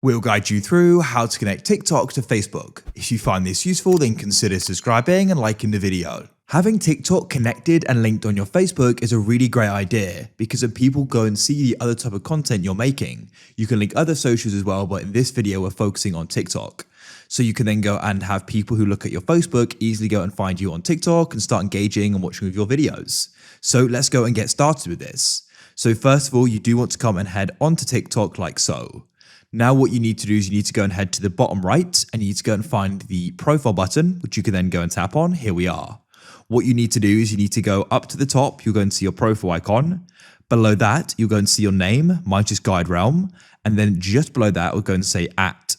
We'll guide you through how to connect TikTok to Facebook. If you find this useful, then consider subscribing and liking the video. Having TikTok connected and linked on your Facebook is a really great idea because when people go and see the other type of content you're making, you can link other socials as well, but in this video we're focusing on TikTok. So you can then go and have people who look at your Facebook easily go and find you on TikTok and start engaging and watching with your videos. So let's go and get started with this. So first of all, you do want to come and head onto TikTok like so. Now what you need to do is you need to go and head to the bottom right and you need to go and find the profile button, which you can then go and tap on. Here we are. What you need to do is you need to go up to the top. You'll go and see your profile icon. Below that, you'll go and see your name. Mine's just GuideRealm. And then just below that, we'll go and say @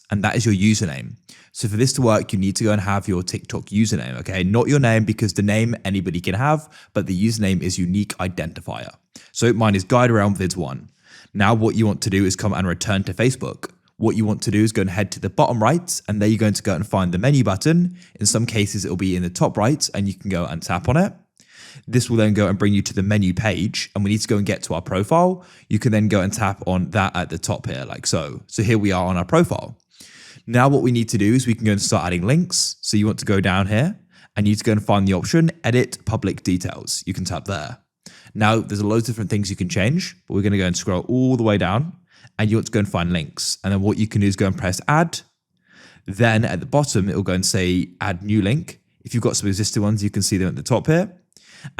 and that is your username. So for this to work, you need to go and have your TikTok username, okay? Not your name because the name anybody can have, but the username is unique identifier. So mine is GuideRealm-vids1. Now what you want to do is come and return to Facebook. What you want to do is go and head to the bottom right, and there you're going to go and find the menu button. In some cases, it'll be in the top right, and you can go and tap on it. This will then go and bring you to the menu page, and we need to go and get to our profile. You can then go and tap on that at the top here, like so. So here we are on our profile. Now what we need to do is we can go and start adding links. So you want to go down here, and you need to go and find the option, Edit Public Details. You can tap there. Now, there's loads of different things you can change, but we're going to go and scroll all the way down, and you want to go and find links. And then what you can do is go and press Add. Then at the bottom, it will go and say Add New Link. If you've got some existing ones, you can see them at the top here.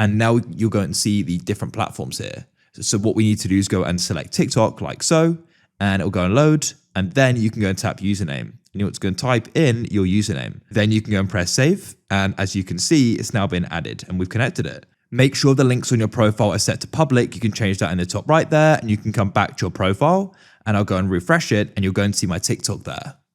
And now you'll go and see the different platforms here. So what we need to do is go and select TikTok like so, and it'll go and load. And then you can go and tap username. And you want to go and type in your username. Then you can go and press Save. And as you can see, it's now been added and we've connected it. Make sure the links on your profile are set to public. You can change that in the top right there and you can come back to your profile and I'll go and refresh it and you'll go and see my TikTok there.